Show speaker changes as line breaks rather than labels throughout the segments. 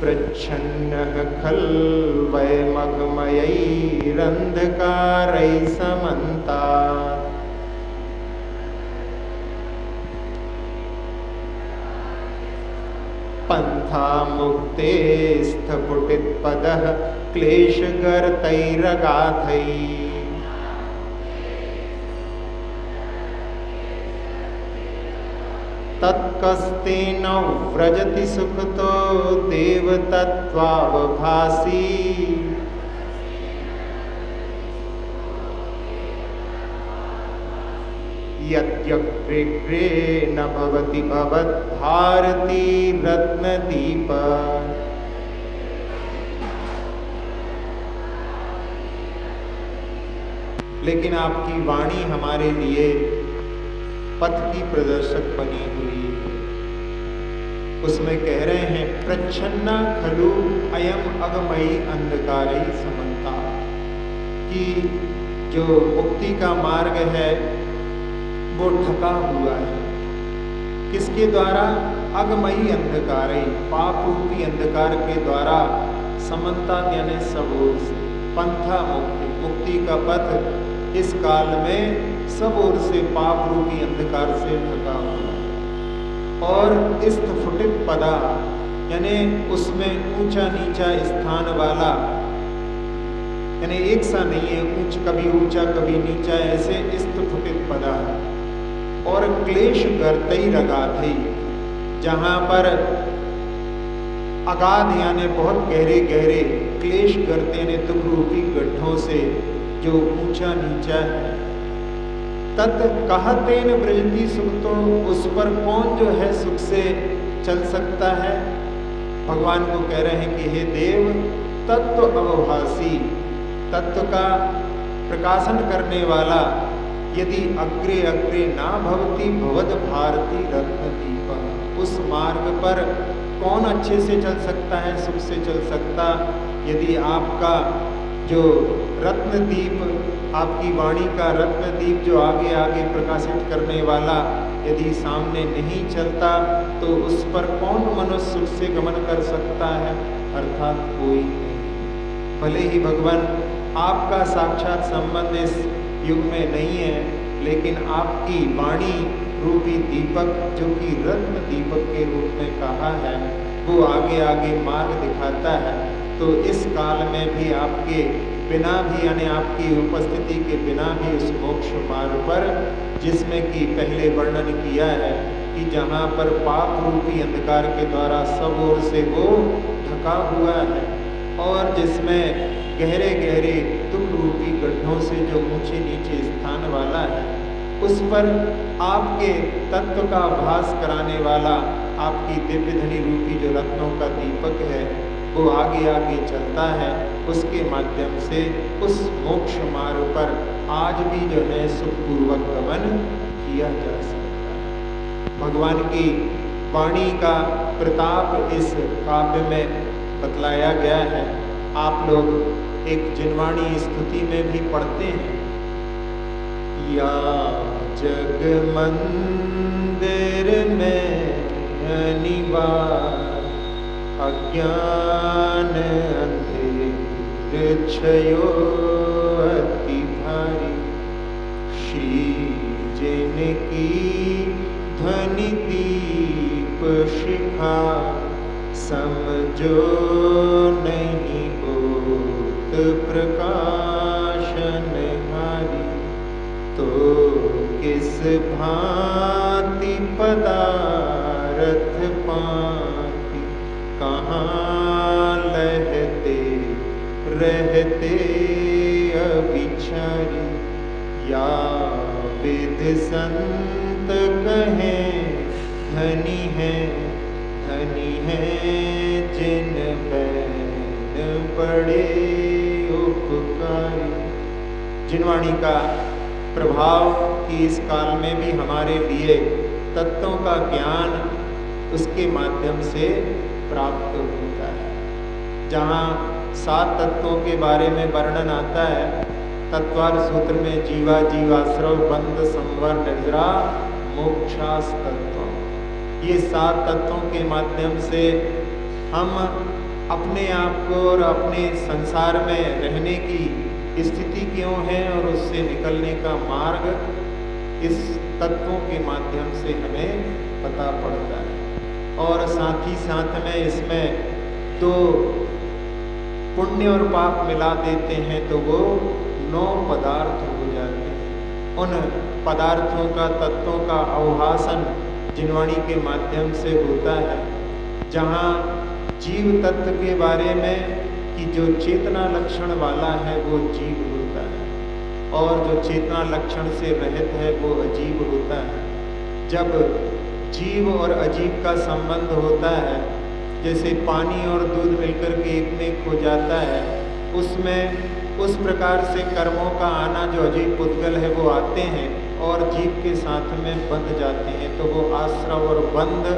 प्रच्छन्नः खल्वयमग्मयैरन्धकारैः समन्तात् पंथा मुक्ते स्थपुटितपदः क्लेशगर्तैरगाधैः तत्कस्तेन व्रजति सुखतो देवतत्त्वावभासी यद्यग्रे न भवति भवद्भारती रत्नदीप। लेकिन आपकी वाणी हमारे लिए पथ की प्रदर्शक बनी हुई है। उसमें कह रहे हैं प्रच्छन्ना खलु अयम अगमयी अंधकारई समन्ता, कि जो मुक्ति का मार्ग है वो ढका हुआ है। किसके द्वारा? अगमयी अंधकारई, पाप रूपी अंधकार के द्वारा, समन्ता यानी सब ओर से। पंथा मुक्ति, मुक्ति का पथ इस काल में सब ओर से पाप रूपी अंधकार से ढका हुआ। और स्थफुटित पदा यानी उसमें ऊंचा नीचा स्थान वाला, यानी एक सा नहीं है, कभी ऊंचा कभी नीचा, ऐसे स्थफुटित पदा। और क्लेश गर्तई रगाधई, जहां पर अगाध यानी बहुत गहरे गहरे क्लेश गर्ते यानी दुख रूपी गड्ढों से जो ऊंचा नीचा है। तत् कहतेन ब्रजति सुख, तो उस पर कौन जो है सुख से चल सकता है? भगवान को कह रहे हैं कि हे देव, तत्व अवभासी, तत्व का प्रकाशन करने वाला, यदि अग्रे अग्रे ना भवती भवद भारती रत्नदीप, उस मार्ग पर कौन अच्छे से चल सकता है, सुख से चल सकता, यदि आपका जो रत्नदीप, आपकी वाणी का रत्नदीप जो आगे आगे प्रकाशित करने वाला यदि सामने नहीं चलता, तो उस पर कौन मनुष्य सुख से गमन कर सकता है? अर्थात कोई नहीं। भले ही भगवान आपका साक्षात संबंध इस युग में नहीं है, लेकिन आपकी वाणी रूपी दीपक, जो कि रत्न दीपक के रूप में कहा है, वो आगे आगे मार्ग दिखाता है। तो इस काल में भी आपके बिना भी, यानी आपकी उपस्थिति के बिना भी उस मोक्ष मार्ग पर, जिसमें कि पहले वर्णन किया है कि जहाँ पर पाप रूपी अंधकार के द्वारा सब ओर से वो ढका हुआ है, और जिसमें गहरे गहरे दुख रूपी गड्ढों से जो ऊंचे नीचे स्थान वाला है, उस पर आपके तत्व का आभास कराने वाला आपकी दिव्य धनी रूपी जो रत्नों का दीपक है, वो आगे आगे चलता है। उसके माध्यम से उस मोक्ष मार्ग पर आज भी जो है सुखपूर्वक गमन किया जा सकता है। भगवान की वाणी का प्रताप इस काव्य में बतलाया गया है। आप लोग एक जिनवाणी स्तुति में भी पढ़ते हैं, या जग मंदिर में अनिवार्य अज्ञान अंधेर छयो अति भारी, श्री जिनकी ध्वनि दीप शिखा, समझो नहीं होत प्रकाशन हारी, तो किस भांति पदारथ पाती, कहाँ लहते रहते अविचारी, या विद संत कहें धनी है जिन बैन बड़े उपकारी। जिनवाणी का प्रभाव कि इस काल में भी हमारे लिए तत्वों का ज्ञान उसके माध्यम से प्राप्त होता है। जहाँ 7 तत्वों के बारे में वर्णन आता है, तत्वार सूत्र में जीवा जीवाश्रव बंध संवर निद्रा मोक्षास तत्व, ये 7 तत्वों के माध्यम से हम अपने आप को और अपने संसार में रहने की स्थिति क्यों है और उससे निकलने का मार्ग इस तत्वों के माध्यम से हमें पता पड़ता है। और साथ ही साथ में इसमें तो पुण्य और पाप मिला देते हैं तो वो 9 पदार्थ हो जाते हैं। उन पदार्थों का, तत्वों का अवभाषण जिनवाणी के माध्यम से होता है, जहाँ जीव तत्व के बारे में कि जो चेतना लक्षण वाला है वो जीव होता है और जो चेतना लक्षण से रहित है वो अजीव होता है। जब जीव और अजीव का संबंध होता है, जैसे पानी और दूध मिलकर के एक में एक हो जाता है, उसमें उस प्रकार से कर्मों का आना जो अजीव पुद्गल है वो आते हैं और जीव के साथ में बंध जाते हैं। तो वो आश्रव और बंध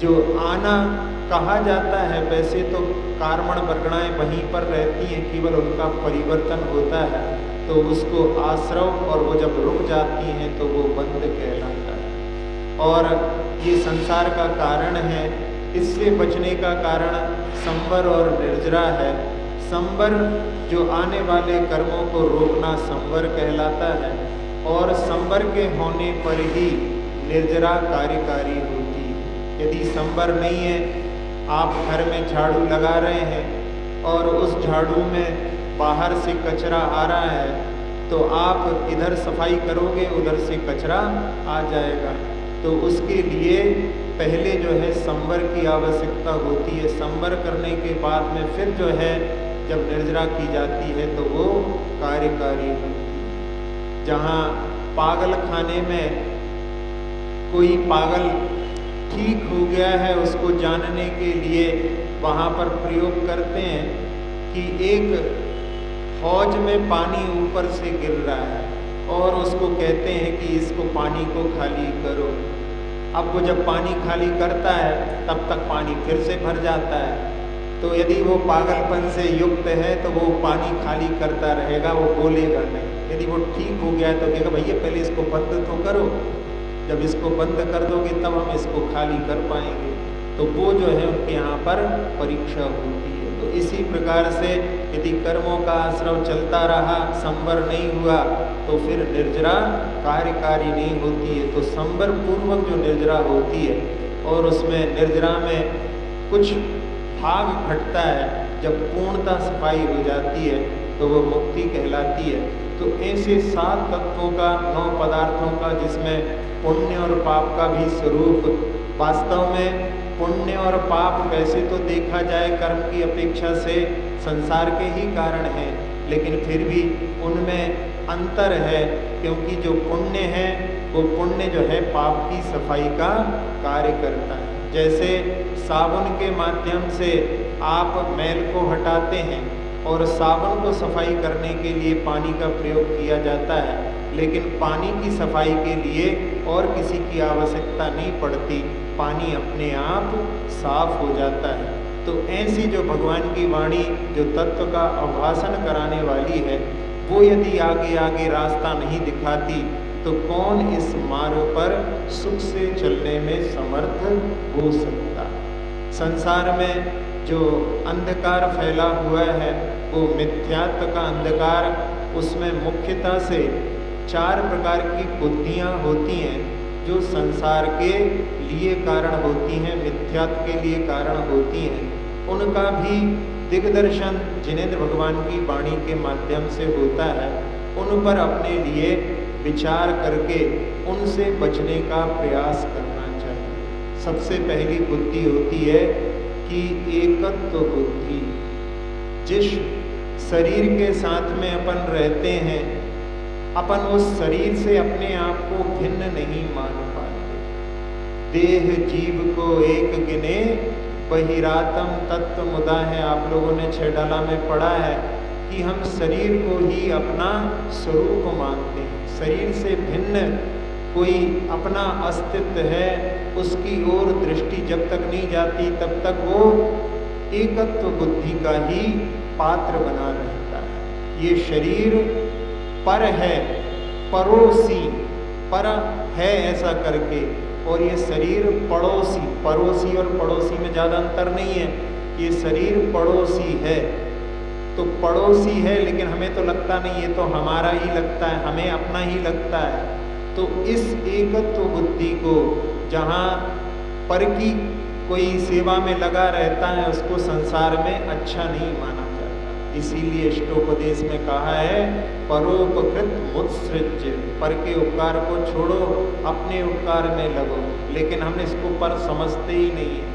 जो आना कहा जाता है, वैसे तो कार्मण वर्गणाएं वहीं पर रहती हैं, केवल उनका परिवर्तन होता है, तो उसको आश्रव, और वो जब रुक जाती हैं तो वो बंध कहलाता है। और ये संसार का कारण है। इससे बचने का कारण संवर और निर्जरा है। संवर जो आने वाले कर्मों को रोकना संवर कहलाता है और संवर के होने पर ही निर्जरा कार्यकारी होती है। यदि संवर नहीं है, आप घर में झाड़ू लगा रहे हैं और उस झाड़ू में बाहर से कचरा आ रहा है, तो आप इधर सफाई करोगे, उधर से कचरा आ जाएगा। तो उसके लिए पहले जो है संवर की आवश्यकता होती है। संवर करने के बाद में फिर जो है जब निर्जरा की जाती है तो वो कार्यकारी होती है। जहाँ पागल खाने में कोई पागल ठीक हो गया है, उसको जानने के लिए वहाँ पर प्रयोग करते हैं कि एक हौज में पानी ऊपर से गिर रहा है और उसको कहते हैं कि इसको पानी को खाली करो। अब वो जब पानी खाली करता है तब तक पानी फिर से भर जाता है। तो यदि वो पागलपन से युक्त है तो वो पानी खाली करता रहेगा, वो बोलेगा नहीं। यदि वो ठीक हो गया है तो कहेगा भैया पहले इसको बंद तो करो, जब इसको बंद कर दोगे तब हम इसको खाली कर पाएंगे। तो वो जो है उनके यहाँ पर परीक्षा होती है। तो इसी प्रकार से यदि कर्मों का आश्रव चलता रहा, संवर नहीं हुआ, तो फिर निर्जरा कार्यकारी नहीं होती है। तो संवर पूर्वक जो निर्जरा होती है और उसमें निर्जरा में कुछ भाग घटता है, जब पूर्णता सफाई हो जाती है तो वो मुक्ति कहलाती है। तो ऐसे 7 तत्वों का, 9 पदार्थों का, जिसमें पुण्य और पाप का भी स्वरूप, वास्तव में पुण्य और पाप वैसे तो देखा जाए कर्म की अपेक्षा से संसार के ही कारण है, लेकिन फिर भी उनमें अंतर है, क्योंकि जो पुण्य है वो पुण्य जो है पाप की सफाई का कार्य करता है। जैसे साबुन के माध्यम से आप मैल को हटाते हैं और साबुन को सफाई करने के लिए पानी का प्रयोग किया जाता है, लेकिन पानी की सफाई के लिए और किसी की आवश्यकता नहीं पड़ती, पानी अपने आप साफ हो जाता है। तो ऐसी जो भगवान की वाणी जो तत्व का आभासन कराने वाली है, वो यदि आगे आगे रास्ता नहीं दिखाती तो कौन इस मार्ग पर सुख से चलने में समर्थ हो सकता। संसार में जो अंधकार फैला हुआ है वो मिथ्यात्व का अंधकार, उसमें मुख्यतः से 4 प्रकार की बुद्धियाँ होती हैं जो संसार के लिए कारण होती हैं, मिथ्यात्व के लिए कारण होती हैं। उनका भी दिग्दर्शन जिनेंद्र भगवान की वाणी के माध्यम से होता है। उन पर अपने लिए विचार करके उनसे बचने का प्रयास करना चाहिए। सबसे पहली बुद्धि होती है कि एकत्व बुद्धि। जिस शरीर के साथ में अपन रहते हैं, अपन उस शरीर से अपने आप को भिन्न नहीं मान पाते। देह जीव को एक गिने बहिरातम तत्व मुदा है। आप लोगों ने 6 डाला में पढ़ा है कि हम शरीर को ही अपना स्वरूप मानते हैं। शरीर से भिन्न कोई अपना अस्तित्व है, उसकी ओर दृष्टि जब तक नहीं जाती तब तक वो एकत्व बुद्धि का ही पात्र बना रहता है। ये शरीर पर है, परोसी, पर है ऐसा करके, और ये शरीर पड़ोसी, पड़ोसी और पड़ोसी में ज़्यादा अंतर नहीं है। ये शरीर पड़ोसी है, तो पड़ोसी है लेकिन हमें तो लगता नहीं, ये तो हमारा ही लगता है, हमें अपना ही लगता है। तो इस एकत्व बुद्धि को, जहाँ पर की कोई सेवा में लगा रहता है, उसको संसार में अच्छा नहीं माना जाता। इसीलिए इष्टोपदेश में कहा है परोपकृत मुत्सृज्य, पर के उपकार को छोड़ो, अपने उपकार में लगो। लेकिन हम इसको पर समझते ही नहीं है।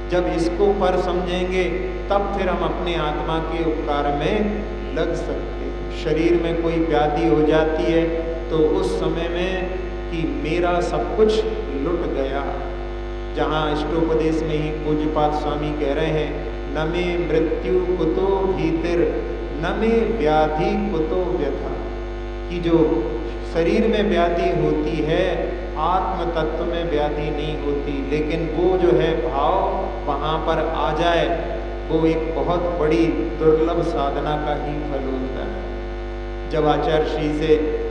जब इसको पर समझेंगे तब फिर हम अपने आत्मा के उपकार में लग सकते हैं। शरीर में कोई व्याधि हो जाती है तो उस समय में कि मेरा सब कुछ लुट गया, जहाँ इष्टोपदेश में ही पूज्यपाद स्वामी कह रहे हैं न मे मृत्यु कुतो भीतिर न मे व्याधि कुतो व्यथा, कि जो शरीर में व्याधि होती है आत्म तत्व में व्याधि नहीं होती, लेकिन वो जो है भाव वहाँ पर आ जाए, वो एक बहुत बड़ी दुर्लभ साधना का ही फल होता है। जब आचार्य श्री से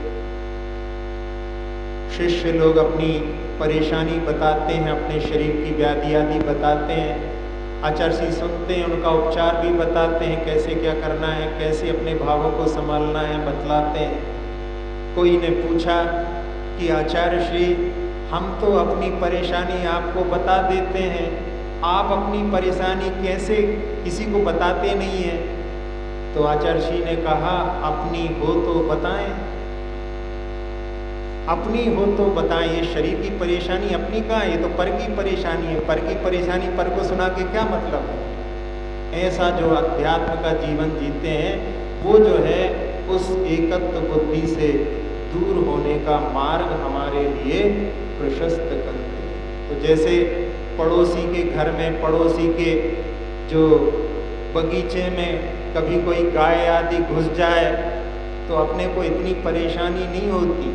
शिष्य लोग अपनी परेशानी बताते हैं, अपने शरीर की व्याधि आदि बताते हैं, आचार्य श्री सुनते हैं, उनका उपचार भी बताते हैं, कैसे क्या करना है, कैसे अपने भावों को संभालना है, बतलाते हैं। कोई ने पूछा कि आचार्य श्री हम तो अपनी परेशानी आपको बता देते हैं, आप अपनी परेशानी कैसे किसी को बताते नहीं हैं? तो आचार्य श्री ने कहा अपनी हो तो बताएं, अपनी हो तो बताएं। ये शरीर की परेशानी अपनी कहाँ है, ये तो पर की परेशानी है। पर की परेशानी पर को सुना के क्या मतलब है? ऐसा जो अध्यात्म का जीवन जीते हैं वो जो है उस एकत्व बुद्धि से दूर होने का मार्ग हमारे लिए प्रशस्त करते हैं। तो जैसे पड़ोसी के घर में, पड़ोसी के जो बगीचे में कभी कोई गाय आदि घुस जाए तो अपने को इतनी परेशानी नहीं होती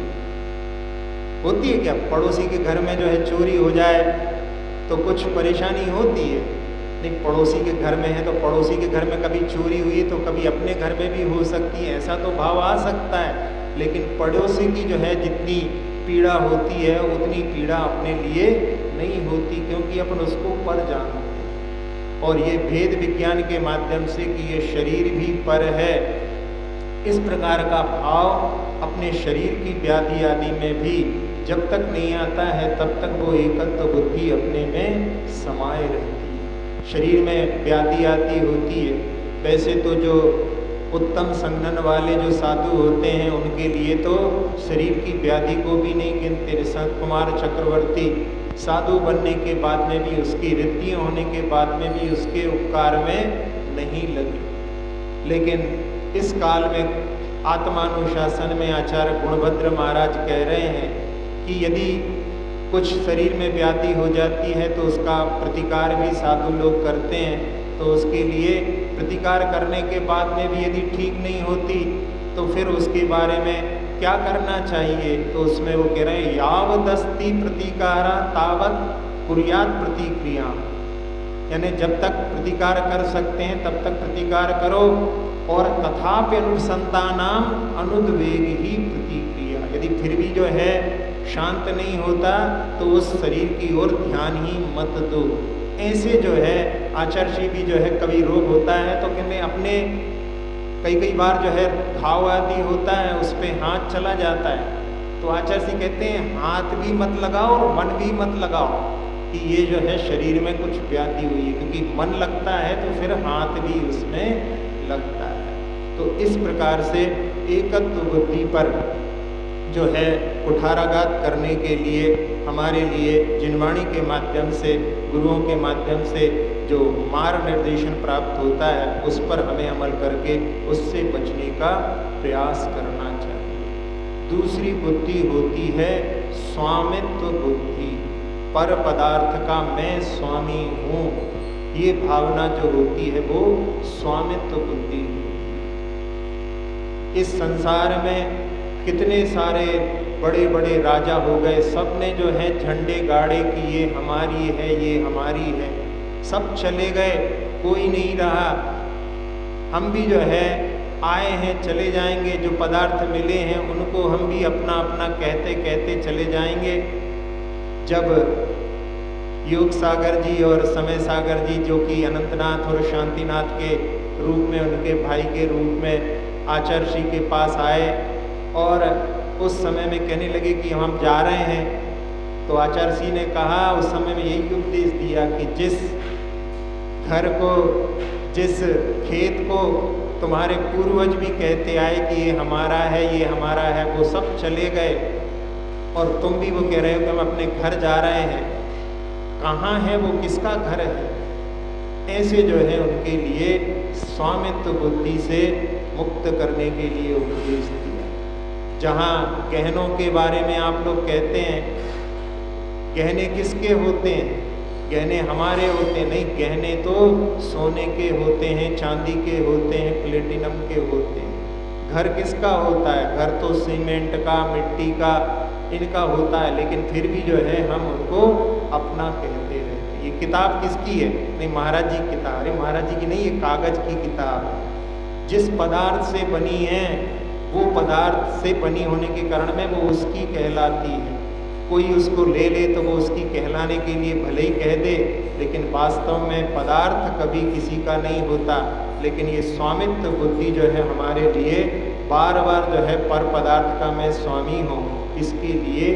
है क्या? पड़ोसी के घर में जो है चोरी हो जाए तो कुछ परेशानी होती है, नहीं पड़ोसी के घर में है तो पड़ोसी के घर में कभी चोरी हुई तो कभी अपने घर में भी हो सकती है, ऐसा तो भाव आ सकता है। लेकिन पड़ोसी की जो है जितनी पीड़ा होती है उतनी पीड़ा अपने लिए नहीं होती, क्योंकि अपन उसको पर जानते हैं। और ये भेद विज्ञान के माध्यम से कि ये शरीर भी पर है, इस प्रकार का भाव अपने शरीर की व्याधि आदि में भी जब तक नहीं आता है तब तक वो एकत्व बुद्धि अपने में समाये रहती है। शरीर में व्याधि आदि होती है, वैसे तो जो उत्तम संगठन वाले जो साधु होते हैं उनके लिए तो शरीर की व्याधि को भी नहीं गिनते। संत कुमार चक्रवर्ती साधु बनने के बाद में भी, उसकी रिद्धि होने के बाद में भी उसके उपकार में नहीं लगी। लेकिन इस काल में आत्मानुशासन में आचार्य गुणभद्र महाराज कह रहे हैं कि यदि कुछ शरीर में व्याधि हो जाती है तो उसका प्रतिकार भी साधु लोग करते हैं। तो उसके लिए प्रतिकार करने के बाद में भी यदि ठीक नहीं होती तो फिर उसके बारे में क्या करना चाहिए? तो उसमें वो कह रहे हैं यावदस्ति प्रतिकारा तावत कुर्यात प्रतिक्रिया, यानी जब तक प्रतिकार कर सकते हैं तब तक प्रतिकार करो, और तथापि अनुसंतानाम अनुद्वेग ही प्रतिक्रिया, यदि फिर भी जो है शांत नहीं होता तो उस शरीर की ओर ध्यान ही मत दो। ऐसे जो है आचार्य जी भी जो है कभी रोग होता है तो कहने अपने कई बार जो है घाव आदि होता है उस पर हाथ चला जाता है, तो आचार्य जी कहते हैं हाथ भी मत लगाओ और मन भी मत लगाओ कि ये जो है शरीर में कुछ व्याधि हुई है, क्योंकि मन लगता है तो फिर हाथ भी उसमें लगता है। तो इस प्रकार से एकत्व बुद्धि पर जो है कुठाराघात करने के लिए हमारे लिए जिनवाणी के माध्यम से, गुरुओं के माध्यम से जो मार्ग निर्देशन प्राप्त होता है उस पर हमें अमल करके उससे बचने का प्रयास करना चाहिए। दूसरी बुद्धि होती है स्वामित्व बुद्धि, पर पदार्थ का मैं स्वामी हूँ, ये भावना जो होती है वो स्वामित्व बुद्धि। इस संसार में कितने सारे बड़े बड़े राजा हो गए, सब ने जो है झंडे गाड़े कि ये हमारी है, ये हमारी है, सब चले गए, कोई नहीं रहा। हम भी जो है आए हैं चले जाएंगे, जो पदार्थ मिले हैं उनको हम भी अपना अपना कहते कहते चले जाएंगे। जब योग सागर जी और समय सागर जी, जो कि अनंतनाथ और शांतिनाथ के रूप में, उनके भाई के रूप में आचार्य श्री के पास आए और उस समय में कहने लगे कि हम जा रहे हैं। तो आचार्य श्री ने कहा, उस समय में यही उपदेश दिया कि जिस घर को, जिस खेत को तुम्हारे पूर्वज भी कहते आए कि ये हमारा है, ये हमारा है, वो सब चले गए और तुम भी वो कह रहे हो कि हम अपने घर जा रहे हैं, कहाँ है वो, किसका घर है? ऐसे जो है उनके लिए स्वामित्व बुद्धि से मुक्त करने के लिए उपदेश दिया। जहाँ गहनों के बारे में आप लोग कहते हैं, गहने किसके होते हैं? गहने हमारे होते हैं? नहीं, गहने तो सोने के होते हैं, चांदी के होते हैं, प्लेटिनम के होते हैं। घर किसका होता है? घर तो सीमेंट का, मिट्टी का, इनका होता है, लेकिन फिर भी जो है हम उनको अपना कहते रहते हैं। ये किताब किसकी है? नहीं, महाराज जी की किताब। अरे महाराज जी की नहीं, ये कागज की किताब है। जिस पदार्थ से बनी है वो पदार्थ से बनी होने के कारण में वो उसकी कहलाती है। कोई उसको ले ले तो वो उसकी कहलाने के लिए भले ही कह दे, लेकिन वास्तव में पदार्थ कभी किसी का नहीं होता। लेकिन ये स्वामित्व बुद्धि जो है हमारे लिए बार बार जो है पर पदार्थ का मैं स्वामी हूँ, इसके लिए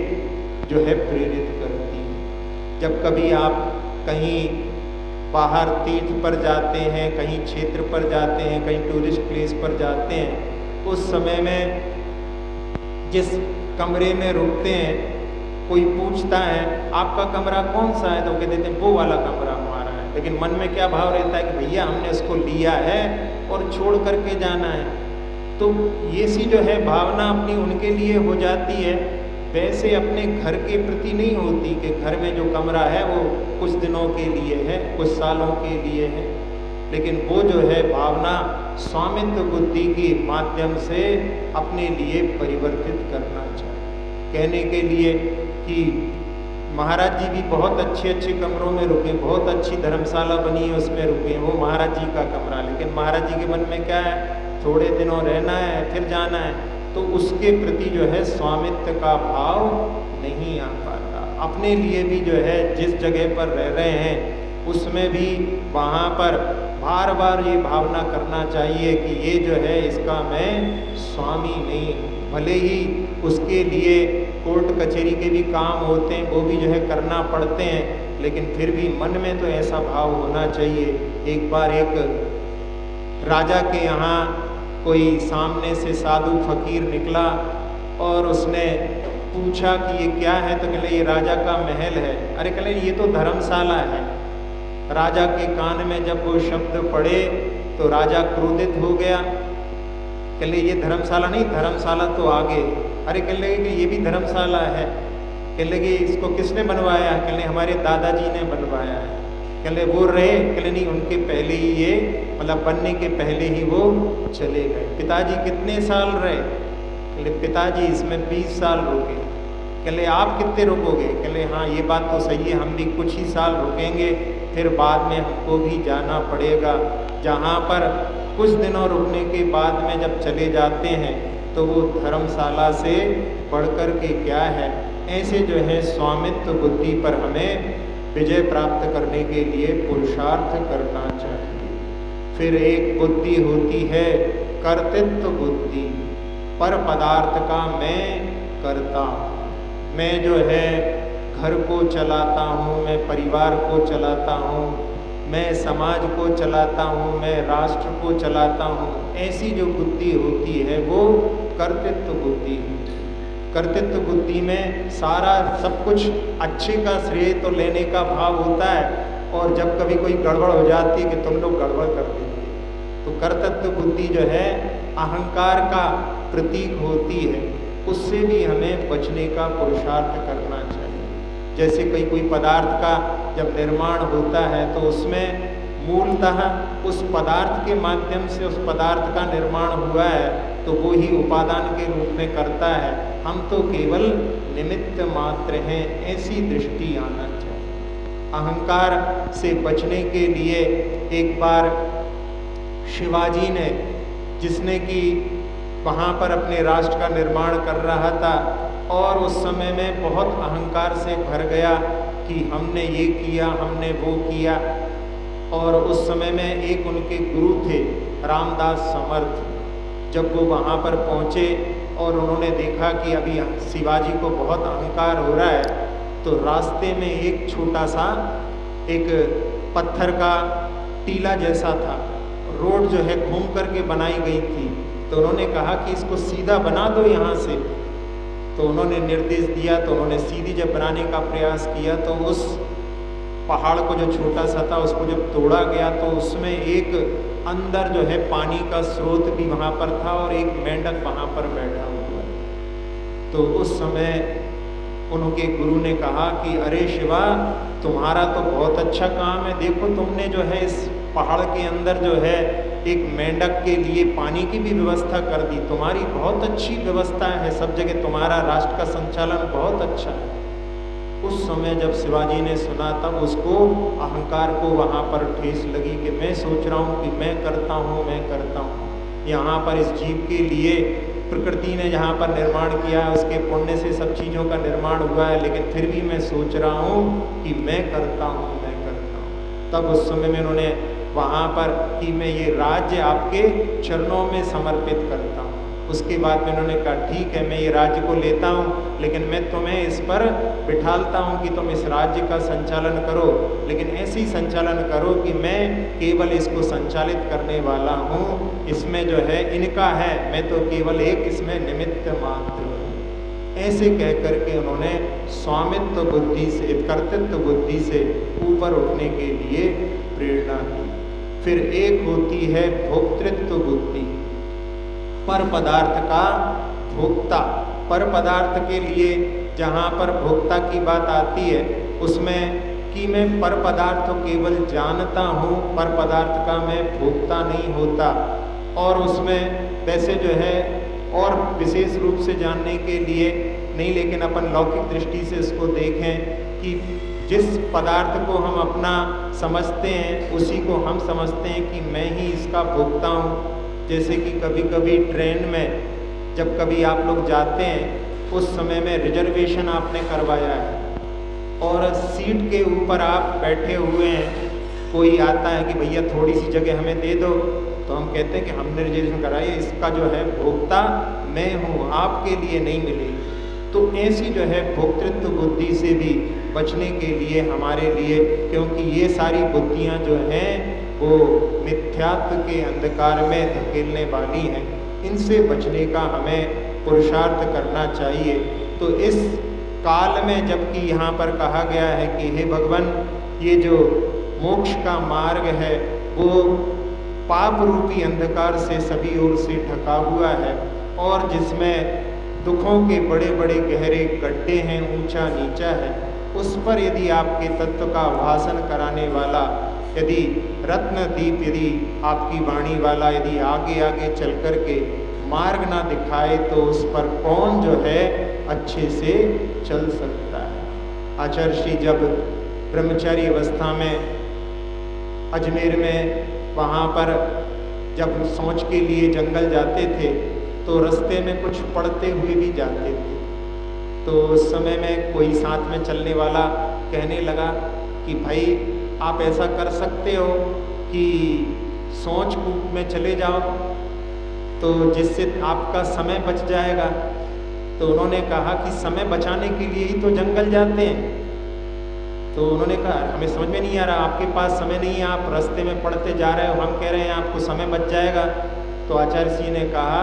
जो है प्रेरित करती है। जब कभी आप कहीं बाहर तीर्थ पर जाते हैं, कहीं क्षेत्र पर जाते हैं, कहीं टूरिस्ट प्लेस पर जाते हैं, उस समय में जिस कमरे में रुकते हैं, कोई पूछता है आपका कमरा कौन सा है, तो कह देते हैं वो वाला कमरा हमारा है। लेकिन मन में क्या भाव रहता है कि भैया हमने उसको लिया है और छोड़ करके जाना है। तो ये सी जो है भावना अपनी उनके लिए हो जाती है, वैसे अपने घर के प्रति नहीं होती कि घर में जो कमरा है वो कुछ दिनों के लिए है, कुछ सालों के लिए है। लेकिन वो जो है भावना स्वामित्व बुद्धि के माध्यम से अपने लिए परिवर्तित करना चाहिए। कहने के लिए कि महाराज जी भी बहुत अच्छे अच्छे कमरों में रुके, बहुत अच्छी धर्मशाला बनी है उसमें रुके, वो महाराज जी का कमरा, लेकिन महाराज जी के मन में क्या है, थोड़े दिनों रहना है फिर जाना है, तो उसके प्रति जो है स्वामित्व का भाव नहीं आ पाता। अपने लिए भी जो है जिस जगह पर रह रहे हैं उसमें भी वहाँ पर बार बार ये भावना करना चाहिए कि ये जो है इसका मैं स्वामी नहीं हूँ। भले ही उसके लिए कोर्ट कचहरी के भी काम होते हैं, वो भी जो है करना पड़ते हैं, लेकिन फिर भी मन में तो ऐसा भाव होना चाहिए। एक बार एक राजा के यहाँ कोई सामने से साधु फकीर निकला और उसने पूछा कि ये क्या है, तो कहले ये राजा का महल है। अरे कहले ये तो धर्मशाला है। राजा के कान में जब वो शब्द पड़े तो राजा क्रोधित हो गया। कहले ये धर्मशाला नहीं, धर्मशाला तो आगे। अरे कहले कि ये भी धर्मशाला है। कहले कि इसको किसने बनवाया? कहले हमारे दादाजी ने बनवाया है। कहले वो रहे? कहले नहीं, उनके पहले ही ये मतलब बनने के पहले ही वो चले गए। पिताजी कितने साल रहे? कहले पिताजी इसमें 20 साल रुके। कहले आप कितने रुकोगे? कहले हाँ ये बात तो सही है, हम भी कुछ ही साल रुकेंगे, फिर बाद में हमको भी जाना पड़ेगा। जहाँ पर कुछ दिनों रुकने के बाद में जब चले जाते हैं तो वो धर्मशाला से बढ़कर के क्या है। ऐसे जो है स्वामित्व बुद्धि पर हमें विजय प्राप्त करने के लिए पुरुषार्थ करना चाहिए। फिर एक बुद्धि होती है कर्तृत्व बुद्धि, पर पदार्थ का मैं करता हूँ। मैं जो है घर को चलाता हूँ, मैं परिवार को चलाता हूँ, मैं समाज को चलाता हूँ, मैं राष्ट्र को चलाता हूँ। ऐसी जो बुद्धि होती है वो कर्तृत्व बुद्धि है। कर्तृत्व बुद्धि में सारा सब कुछ अच्छे का श्रेय तो लेने का भाव होता है, और जब कभी कोई गड़बड़ हो जाती है कि तुम लोग गड़बड़ कर देते, तो कर्तृत्व बुद्धि जो है अहंकार का प्रतीक होती है। उससे भी हमें बचने का पुरुषार्थ करना चाहिए। जैसे कोई पदार्थ का जब निर्माण होता है तो उसमें मूलतः उस पदार्थ के माध्यम से उस पदार्थ का निर्माण हुआ है, तो वो ही उपादान के रूप में करता है। हम तो केवल निमित्त मात्र हैं, ऐसी दृष्टि आना चाहिए। अहंकार से बचने के लिए एक बार शिवाजी ने, जिसने कि वहाँ पर अपने राष्ट्र का निर्माण कर रहा था और उस समय में बहुत अहंकार से भर गया, कि हमने ये किया, हमने वो किया। और उस समय में एक उनके गुरु थे रामदास समर्थ, जब वो वहाँ पर पहुँचे और उन्होंने देखा कि अभी शिवाजी को बहुत अहंकार हो रहा है, तो रास्ते में एक छोटा सा एक पत्थर का टीला जैसा था, रोड जो है घूम करके बनाई गई थी। तो उन्होंने कहा कि इसको सीधा बना दो यहाँ से। तो उन्होंने निर्देश दिया, तो उन्होंने सीधी जब बनाने का प्रयास किया तो उस पहाड़ को जो छोटा सा था उसको जब तोड़ा गया तो उसमें एक अंदर जो है पानी का स्रोत भी वहाँ पर था और एक मेंढक वहाँ पर बैठा हुआ। तो उस समय उनके गुरु ने कहा कि अरे शिवा, तुम्हारा तो बहुत अच्छा काम है, देखो तुमने जो है इस पहाड़ के अंदर जो है एक मेंढक के लिए पानी की भी व्यवस्था कर दी, तुम्हारी बहुत अच्छी व्यवस्था है, सब जगह तुम्हारा राष्ट्र का संचालन बहुत अच्छा है। उस समय जब शिवाजी ने सुना तब उसको अहंकार को वहाँ पर ठेस लगी कि मैं सोच रहा हूँ कि मैं करता हूँ। यहाँ पर इस जीव के लिए प्रकृति ने जहाँ पर निर्माण किया उसके पुण्य से सब चीज़ों का निर्माण हुआ है, लेकिन फिर भी मैं सोच रहा हूँ कि मैं करता हूँ। तब उस समय में उन्होंने वहाँ पर कि मैं ये राज्य आपके चरणों में समर्पित करता हूँ। उसके बाद में उन्होंने कहा ठीक है, मैं ये राज्य को लेता हूँ, लेकिन मैं तुम्हें इस पर बिठालता हूँ कि तुम इस राज्य का संचालन करो, लेकिन ऐसे ही संचालन करो कि मैं केवल इसको संचालित करने वाला हूँ, इसमें जो है इनका है, मैं तो केवल एक इसमें निमित्त मात्र हूँ। ऐसे कह करके उन्होंने स्वामित्व बुद्धि से, कर्तृत्व बुद्धि से ऊपर उठने के लिए प्रेरणा दी। फिर एक होती है भोक्तृत्व बुद्धि, पर पदार्थ का भोक्ता। पर पदार्थ के लिए जहाँ पर भोक्ता की बात आती है उसमें कि मैं पर पदार्थ केवल जानता हूँ, पर पदार्थ का मैं भोक्ता नहीं होता। और उसमें वैसे जो है और विशेष रूप से जानने के लिए नहीं, लेकिन अपन लौकिक दृष्टि से इसको देखें कि जिस पदार्थ को हम अपना समझते हैं उसी को हम समझते हैं कि मैं ही इसका भोक्ता हूँ। जैसे कि कभी कभी ट्रेन में जब कभी आप लोग जाते हैं उस समय में रिजर्वेशन आपने करवाया है और सीट के ऊपर आप बैठे हुए हैं, कोई आता है कि भैया थोड़ी सी जगह हमें दे दो, तो हम कहते हैं कि हमने रिजर्वेशन कराई है, इसका जो है भोक्ता मैं हूँ, आपके लिए नहीं मिलेगी। तो ऐसी जो है भोक्तृत्व बुद्धि से भी बचने के लिए हमारे लिए, क्योंकि ये सारी बुद्धियाँ जो हैं वो मिथ्यात्व के अंधकार में धकेलने वाली हैं, इनसे बचने का हमें पुरुषार्थ करना चाहिए। तो इस काल में जबकि यहाँ पर कहा गया है कि हे भगवान, ये जो मोक्ष का मार्ग है वो पाप रूपी अंधकार से सभी ओर से ढका हुआ है और जिसमें दुखों के बड़े बड़े गहरे गड्ढे हैं, ऊंचा नीचा है, उस पर यदि आपके तत्व का भाषण कराने वाला, यदि रत्नदीप, यदि आपकी वाणी वाला यदि आगे आगे चल कर के मार्ग ना दिखाए तो उस पर कौन जो है अच्छे से चल सकता है। आचार्य श्री जब ब्रह्मचारी अवस्था में अजमेर में वहाँ पर जब सोच के लिए जंगल जाते थे तो रास्ते में कुछ पढ़ते हुए भी जाते थे। तो उस समय में कोई साथ में चलने वाला कहने लगा कि भाई आप ऐसा कर सकते हो कि सोच कूप में चले जाओ तो जिससे आपका समय बच जाएगा। तो उन्होंने कहा कि समय बचाने के लिए ही तो जंगल जाते हैं। तो उन्होंने कहा हमें समझ में नहीं आ रहा, आपके पास समय नहीं है, आप रास्ते में पढ़ते जा रहे हो, हम कह रहे हैं आपको समय बच जाएगा। तो आचार्य जी ने कहा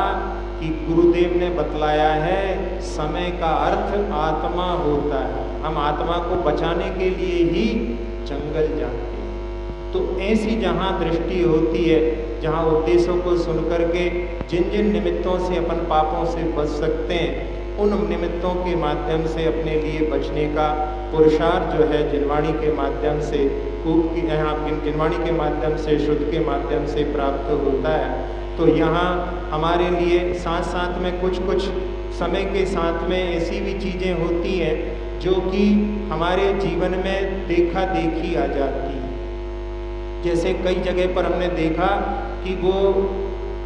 कि गुरुदेव ने बतलाया है समय का अर्थ आत्मा होता है, हम आत्मा को बचाने के लिए ही जंगल जाते हैं। तो ऐसी जहाँ दृष्टि होती है, जहाँ उपदेशों को सुन करके जिन जिन निमित्तों से अपन पापों से बच सकते हैं, उन निमित्तों के माध्यम से अपने लिए बचने का पुरुषार्थ जो है जिनवाणी के माध्यम से, कूप की यहाँ जिनवाणी के माध्यम से, शुद्ध के माध्यम से प्राप्त होता है। तो यहाँ हमारे लिए साथ साथ में कुछ कुछ समय के साथ में ऐसी भी चीज़ें होती हैं जो कि हमारे जीवन में देखा देखी आ जाती है। जैसे कई जगह पर हमने देखा कि वो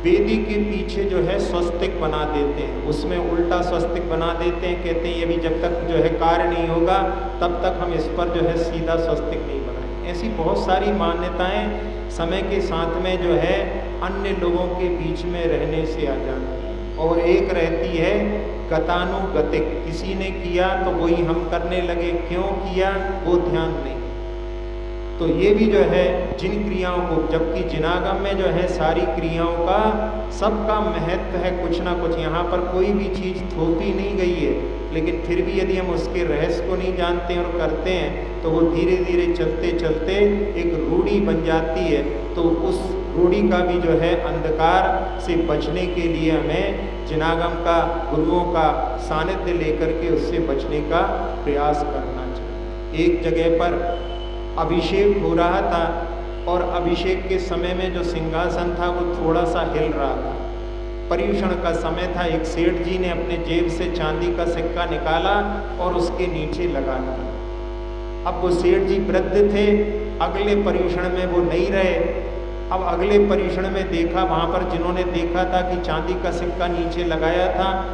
वेदी के पीछे जो है स्वस्तिक बना देते हैं, उसमें उल्टा स्वस्तिक बना देते हैं, कहते हैं ये भी जब तक जो है कार्य नहीं होगा तब तक हम इस पर जो है सीधा स्वस्तिक नहीं बनाएंगे। ऐसी बहुत सारी मान्यताएं समय के साथ में जो है अन्य लोगों के बीच में रहने से आ जाती हैं। और एक रहती है गतानुगतिक, किसी ने किया तो वही हम करने लगे, क्यों किया वो ध्यान नहीं। तो ये भी जो है जिन क्रियाओं को, जबकि जिनागम में जो है सारी क्रियाओं का सबका महत्व है कुछ ना कुछ, यहाँ पर कोई भी चीज़ थोपी नहीं गई है, लेकिन फिर भी यदि हम उसके रहस्य को नहीं जानते हैं और करते हैं तो वो धीरे धीरे चलते चलते एक रूढ़ी बन जाती है। तो उस रूढ़ी का भी जो है अंधकार से बचने के लिए हमें जिनागम का, गुरुओं का सानिध्य लेकर के उससे बचने का प्रयास करना चाहिए। एक जगह पर अभिषेक हो रहा था और अभिषेक के समय में जो सिंहासन था वो थोड़ा सा हिल रहा था। पर्युषण का समय था। एक सेठ जी ने अपने जेब से चांदी का सिक्का निकाला और उसके नीचे लगा दिया। अब वो सेठ जी वृद्ध थे, अगले पर्युषण में वो नहीं रहे। अब अगले पर्युषण में देखा, वहाँ पर जिन्होंने देखा था कि चांदी का सिक्का नीचे लगाया था,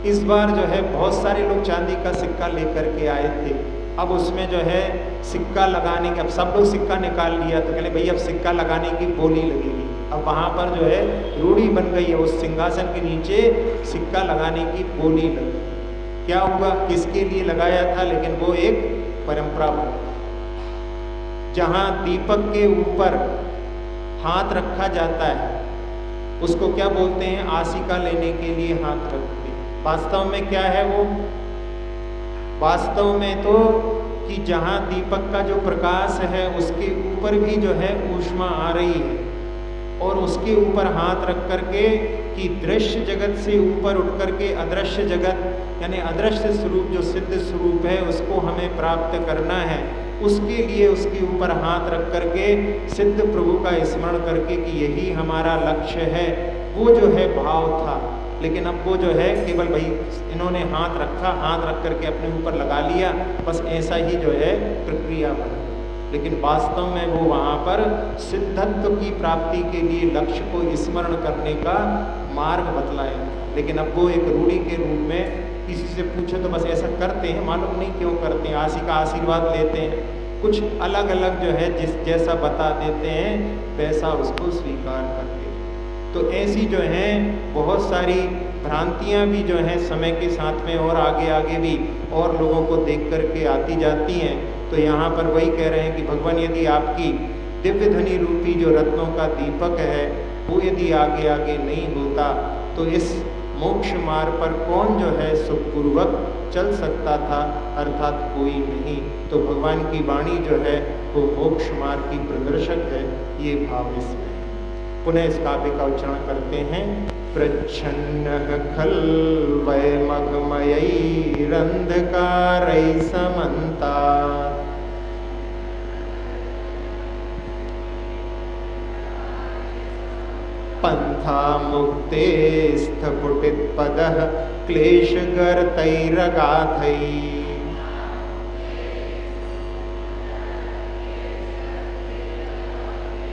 इस बार जो है बहुत सारे लोग चांदी का सिक्का लेकर के आए थे। अब उसमें जो है सिक्का लगाने के, अब सब लोग सिक्का निकाल लिया तो कहले भई अब सिक्का लगाने की बोली लगेगी। अब वहाँ पर जो है रूढ़ी बन गई है, उस सिंहासन के नीचे सिक्का लगाने की बोली लगी। क्या हुआ, किसके लिए लगाया था, लेकिन वो एक परंपरा बन गई। जहाँ दीपक के ऊपर हाथ रखा जाता है उसको क्या बोलते हैं, आसिका लेने के लिए हाथ रखते हैं। वास्तव में क्या है वो, वास्तव में तो कि जहाँ दीपक का जो प्रकाश है उसके ऊपर भी जो है ऊष्मा आ रही है, और उसके ऊपर हाथ रख करके कि दृश्य जगत से ऊपर उठ करके अदृश्य जगत यानी अदृश्य स्वरूप जो सिद्ध स्वरूप है उसको हमें प्राप्त करना है। उसके लिए उसके ऊपर हाथ रख करके सिद्ध प्रभु का स्मरण करके कि यही हमारा लक्ष्य है, वो जो है भाव था। लेकिन अब वो जो है केवल भाई इन्होंने हाथ रखा, हाथ रख करके अपने ऊपर लगा लिया, बस ऐसा ही जो है प्रक्रिया बनी। लेकिन वास्तव में वो वहाँ पर सिद्धत्व की प्राप्ति के लिए लक्ष्य को स्मरण करने का मार्ग बतलाया। लेकिन अब वो एक रूढ़ी के रूप में किसी से पूछो तो बस ऐसा करते हैं, मालूम नहीं क्यों करते हैं, आशी का आशीर्वाद लेते हैं, कुछ अलग अलग जो है जिस जैसा बता देते हैं वैसा उसको स्वीकार करते हैं। तो ऐसी जो हैं बहुत सारी भ्रांतियां भी जो हैं समय के साथ में और आगे आगे भी और लोगों को देख करके आती जाती हैं। तो यहाँ पर वही कह रहे हैं कि भगवान यदि आपकी दिव्य धनी रूपी जो रत्नों का दीपक है वो यदि आगे आगे नहीं होता तो इस मोक्ष मार्ग पर कौन जो है सुखपूर्वक चल सकता था, अर्थात कोई नहीं। तो भगवान की वाणी जो है वो मोक्ष मार्ग की प्रदर्शक है, ये भाव इसमें। पुनः इस काव्य का उच्चारण करते हैं। प्रच्छन्नः खल्वैमघमयैरन्धकारैः समन्तात् पंथा मुक्ते स्थपुटितपदः क्लेशगर्तैरगाथैः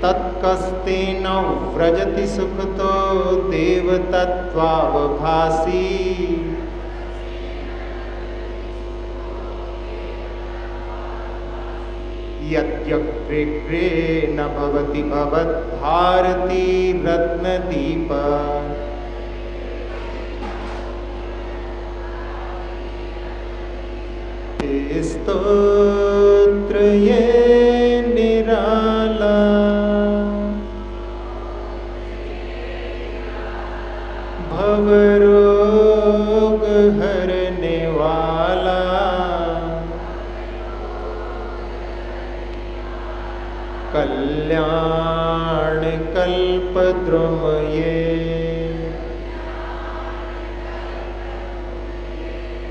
तत्कस्तेन व्रजति सुखतो देवतत्त्वावभासी यद्यग्रे न भवति भवद्भारती रत्नदीप स्तोत्र ये निराला भवरोग हरने वाला कल्याण कल्पद्रुम ये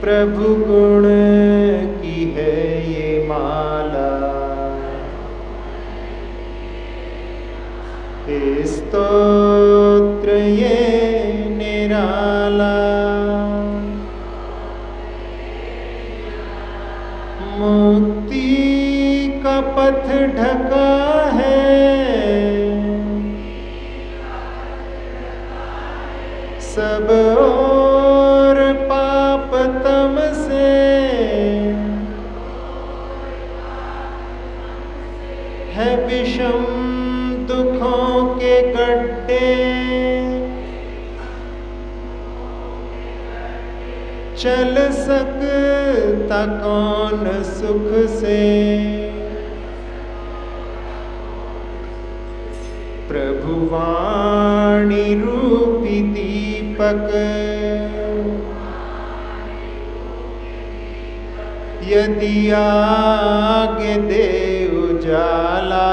प्रभु गुण की है ये माला। स्तोत्र ये निराला मुक्ति का पथ ढका है सब और पाप तम से है विषम दुखों के गड्ढे, चल सकता कौन सुख से। प्रभु वाणी रूपी दीपक यदि आगे दे उजाला,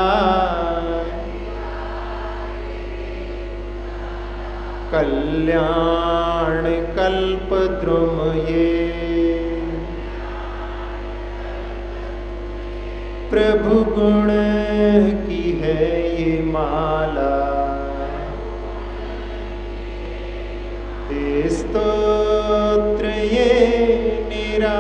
कल्याण कल्प द्रुम ये प्रभु गुण की है ये माला। स्तोत्र ये निरा